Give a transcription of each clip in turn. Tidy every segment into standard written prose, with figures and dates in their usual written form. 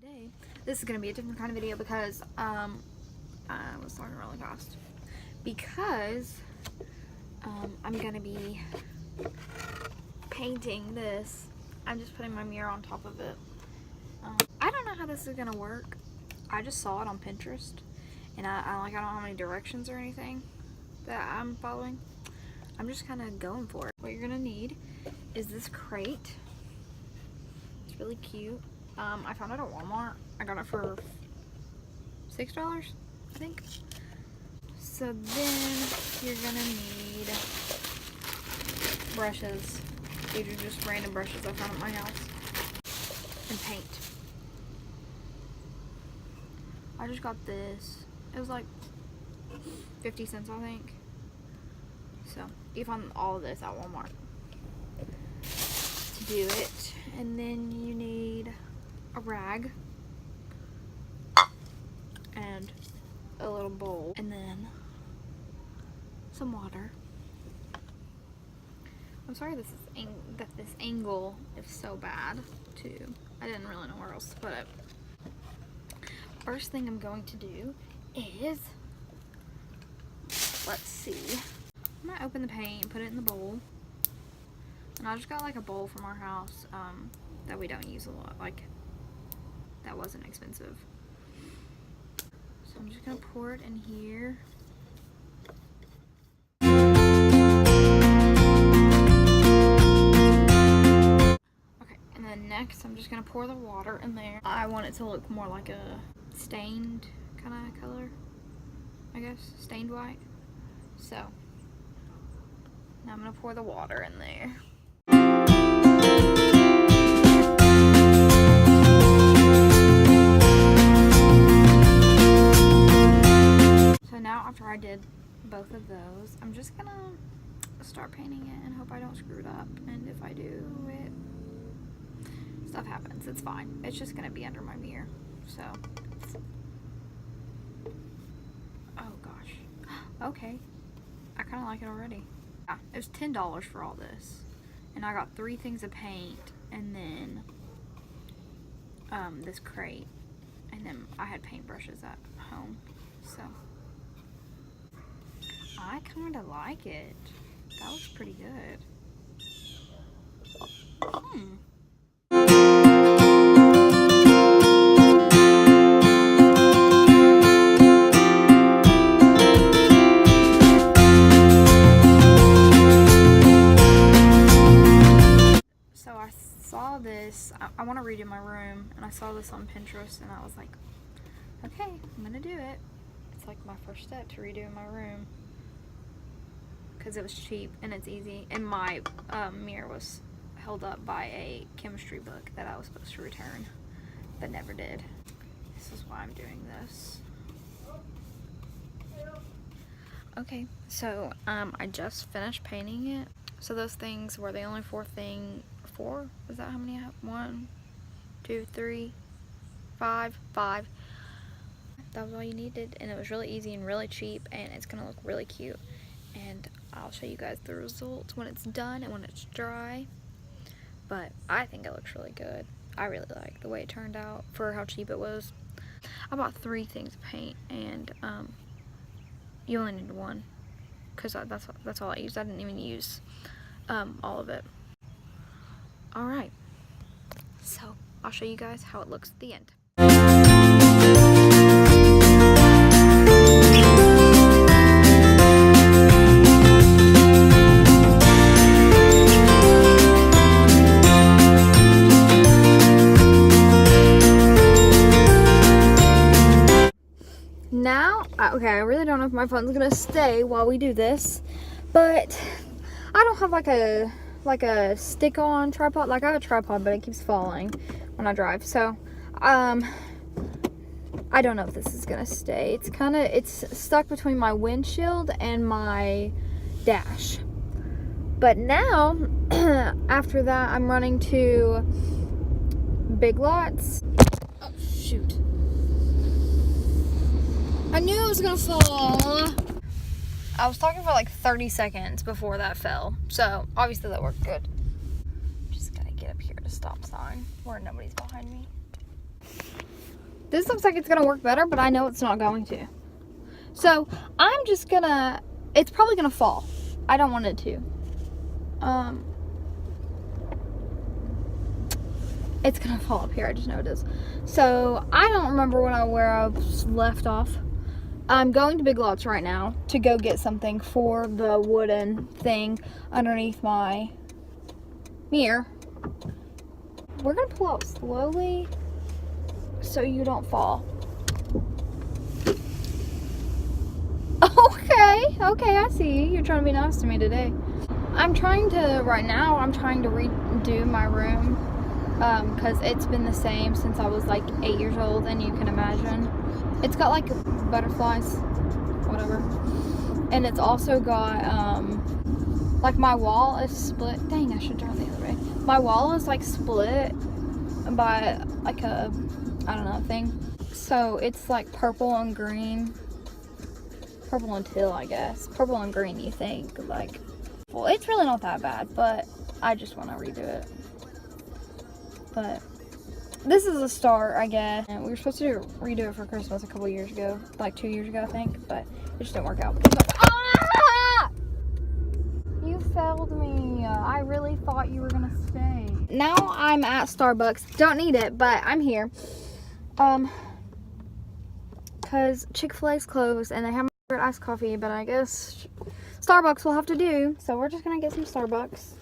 Today, this is going to be a different kind of video because I was talking really fast. Because I'm going to be painting this. I'm just putting my mirror on top of it. I don't know how this is going to work. I just saw it on Pinterest, and I don't have any directions or anything that I'm following. I'm just kind of going for it. What you're going to need is this crate. It's really cute. I found it at Walmart. I got it for $6, I think. So then you're gonna need brushes. These are just random brushes I found at my house. And paint. I just got this. It was like 50 cents, I think. So you find all of this at Walmart to do it. And then you need a rag and a little bowl, and then some water. I'm sorry that this angle is so bad too. I didn't really know where else to put it. First thing I'm going to do is, let's see, I'm gonna open the paint, put it in the bowl, and I just got like a bowl from our house that we don't use a lot, like that wasn't expensive. So I'm just gonna pour it in here. Okay, and then next I'm just gonna pour the water in there. I want it to look more like a stained kind of color, I guess, stained white. So now I'm gonna pour the water in there. Now after I did both of those, I'm just gonna start painting it and hope I don't screw it up. And if I do, stuff happens. It's fine. It's just gonna be under my mirror. So, oh gosh. Okay, I kind of like it already. Yeah, it was $10 for all this, and I got 3 things of paint, and then this crate, and then I had paintbrushes at home. So I kind of like it. That looks pretty good. So I saw this. I want to redo my room, and I saw this on Pinterest, and I was like, okay, I'm gonna do it. It's like my first step to redoing my room, because it was cheap and it's easy, and my mirror was held up by a chemistry book that I was supposed to return but never did. This is why I'm doing this. Okay, so I just finished painting it. So those things were the only 4? Is that how many I have? 1, 2, 3, 5. That was all you needed, and it was really easy and really cheap, and it's gonna look really cute. And I'll show you guys the results when it's done and when it's dry. But I think it looks really good. I really like the way it turned out for how cheap it was. I bought 3 things of paint, and you only need 1, because that's all I used. I didn't even use all of it. Alright, so I'll show you guys how it looks at the end. Now, okay, I really don't know if my phone's gonna stay while we do this, but I don't have like a stick-on tripod. Like, I have a tripod, but it keeps falling when I drive. So, I don't know if this is gonna stay. It's stuck between my windshield and my dash. But now, after that, I'm running to Big Lots. Oh shoot! I knew it was gonna fall. I was talking for like 30 seconds before that fell, so obviously that worked good. Just gotta get up here to stop sign where nobody's behind me. This looks like it's gonna work better, but I know it's not going to. So I'm just gonna, it's probably gonna fall. I don't want it to. It's gonna fall up here, I just know it is. So I don't remember where I was left off. I'm going to Big Lots right now to go get something for the wooden thing underneath my mirror. We're gonna pull out slowly so you don't fall. Okay, I see you. You're trying to be nice to me today. I'm trying to redo my room because it's been the same since I was like 8 years old, and you can imagine. It's got like butterflies, whatever. And it's also got, like my wall is split. Dang, I should turn the other way. My wall is like split by like a, I don't know, thing. So it's like purple and green. Purple and teal, I guess. Purple and green, you think. Like, well, it's really not that bad, but I just want to redo it. But this is a start, I guess. And we were supposed to redo it for Christmas a couple years ago. Like 2 years ago, I think. But it just didn't work out. Ah! You failed me. I really thought you were going to stay. Now I'm at Starbucks. Don't need it, but I'm here. Because Chick-fil-A's closed and they have iced coffee, but I guess Starbucks will have to do. So we're just going to get some Starbucks.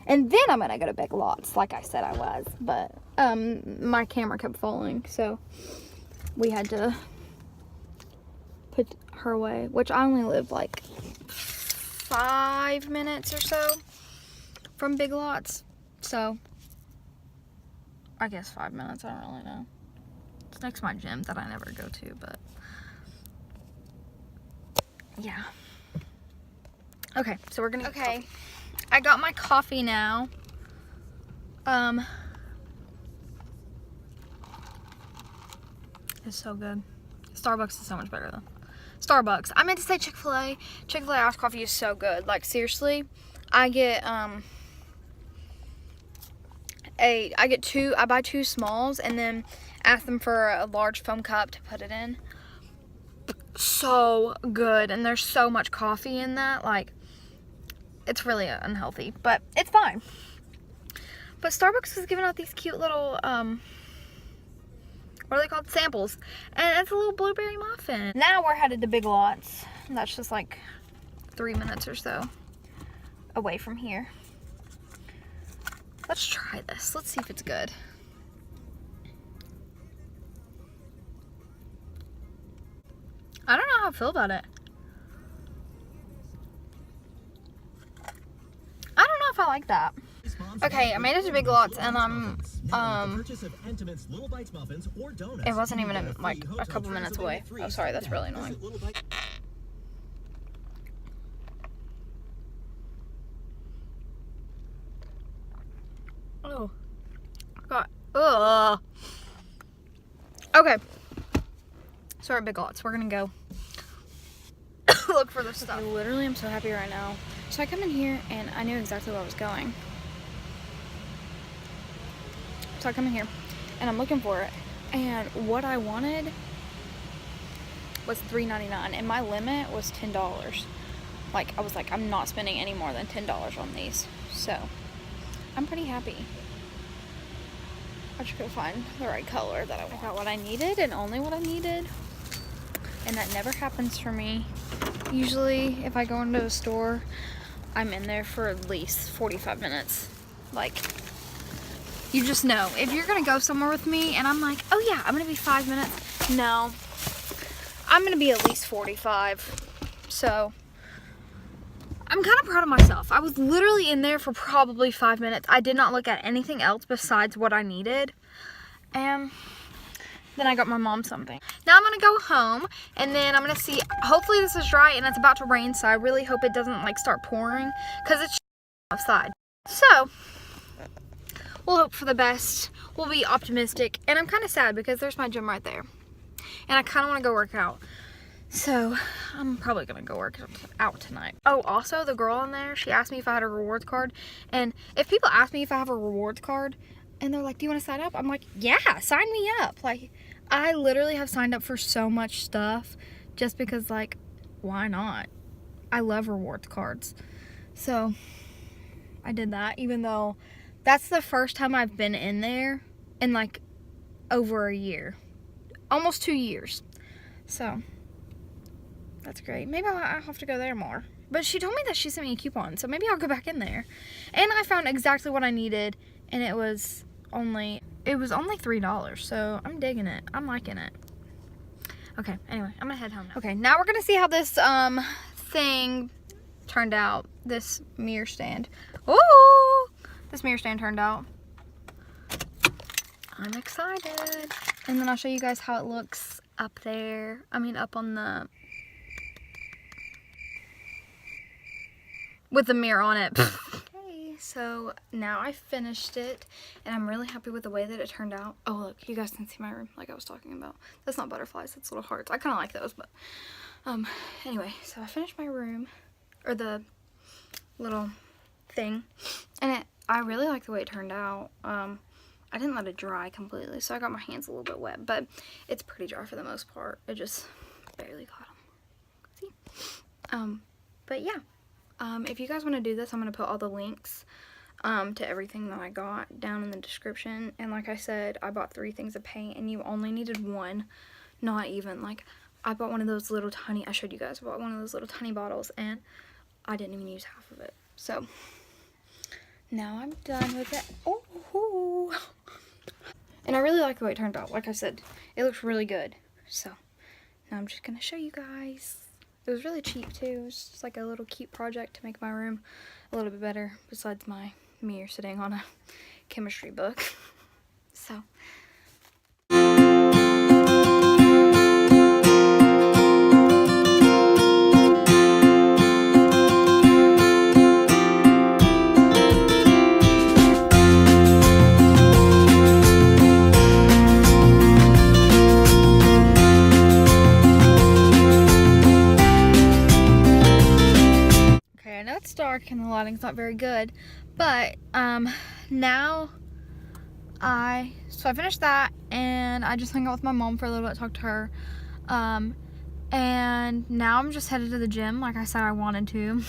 And then I'm going to go to Big Lots, like I said I was. But my camera kept falling, so we had to put her away, which I only live like 5 minutes or so from Big Lots. So I guess 5 minutes, I don't really know. It's next to my gym that I never go to, but yeah. Okay, so we're gonna okay. I got my coffee now. It's so good. Starbucks is so much better though. Starbucks. I meant to say Chick-fil-A. Chick-fil-A iced coffee is so good. Like seriously, I get I buy 2 smalls and then ask them for a large foam cup to put it in. So good, and there's so much coffee in that, like it's really unhealthy, but it's fine. But Starbucks is giving out these cute little what are they called, samples, and it's a little blueberry muffin. Now we're headed to Big Lots. That's just like 3 minutes or so away from here. Let's try this. Let's see if it's good. I don't know how I feel about it. I don't know if I like that. Okay, I made it to Big Lots and it wasn't even like a couple minutes away. Oh, sorry, that's really annoying. Oh, God. Ugh. Okay. So we're at Big Lots. We're gonna go look for the stuff. Literally, I'm so happy right now. So I come in here and I knew exactly where I was going. So I come in here and I'm looking for it. And what I wanted was $3.99 and my limit was $10. Like, I was like, I'm not spending any more than $10 on these. So I'm pretty happy. I just gotta find the right color that I got what I needed and only what I needed. And that never happens for me. Usually, if I go into a store, I'm in there for at least 45 minutes. Like, you just know. If you're gonna go somewhere with me and I'm like, oh yeah, I'm gonna be 5 minutes. No, I'm gonna be at least 45. So, I'm kind of proud of myself. I was literally in there for probably 5 minutes. I did not look at anything else besides what I needed. And then I got my mom something. Now I'm gonna go home and then I'm gonna see, hopefully this is dry and it's about to rain, so I really hope it doesn't like start pouring because it's outside. So we'll hope for the best. We'll be optimistic. And I'm kind of sad because there's my gym right there. And I kind of want to go work out. So I'm probably going to go work out tonight. Oh, also the girl in there, she asked me if I had a rewards card. And if people ask me if I have a rewards card and they're like, do you want to sign up? I'm like, yeah, sign me up. Like, I literally have signed up for so much stuff just because, like, why not? I love rewards cards. So I did that, even though that's the first time I've been in there in like over a year, almost 2 years. So that's great. Maybe I'll have to go there more. But she told me that she sent me a coupon, so maybe I'll go back in there. And I found exactly what I needed, and it was only $3, so I'm digging it. I'm liking it. Okay, anyway, I'm gonna head home now. Okay, now we're gonna see how this thing turned out. This mirror stand. Ooh! This mirror stand turned out. I'm excited. And then I'll show you guys how it looks up there. I mean, up on the... with the mirror on it. Okay, so now I finished it, and I'm really happy with the way that it turned out. Oh, look, you guys can see my room like I was talking about. That's not butterflies, that's little hearts. I kind of like those, but anyway, so I finished my room, or the little thing, and I really like the way it turned out. I didn't let it dry completely, so I got my hands a little bit wet, but it's pretty dry for the most part. It just barely got them. See? But yeah. If you guys want to do this, I'm going to put all the links to everything that I got down in the description. And like I said, I bought 3 things of paint, and you only needed 1. Not even. Like, I bought one of those little tiny, I showed you guys, I bought one of those little tiny bottles, and I didn't even use half of it. So, now I'm done with it. Oh, and I really like the way it turned out. Like I said, it looks really good. So, now I'm just going to show you guys. It was really cheap too. It was just like a little cute project to make my room a little bit better, besides my mirror sitting on a chemistry book. So. It's dark and the lighting's not very good, but now I finished that, and I just hung out with my mom for a little bit, talked to her, and now I'm just headed to the gym like I said I wanted to.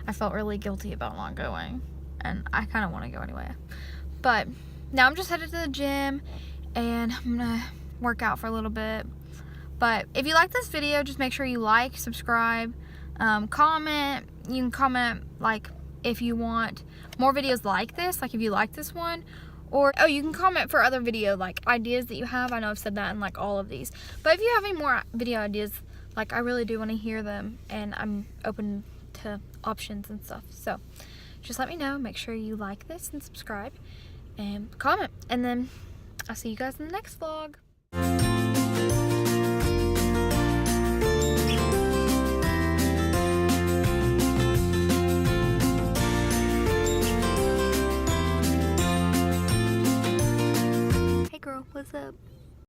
I felt really guilty about not going, and I kind of want to go anyway, but now I'm just headed to the gym, and I'm gonna work out for a little bit. But if you like this video, just make sure you like, subscribe, comment. You can comment, like, if you want more videos like this, like if you like this one, or, oh, you can comment for other video, like, ideas that you have. I know I've said that in, like, all of these, but if you have any more video ideas, like, I really do want to hear them, and I'm open to options and stuff, so just let me know. Make sure you like this and subscribe and comment, and then I'll see you guys in the next vlog. What's up?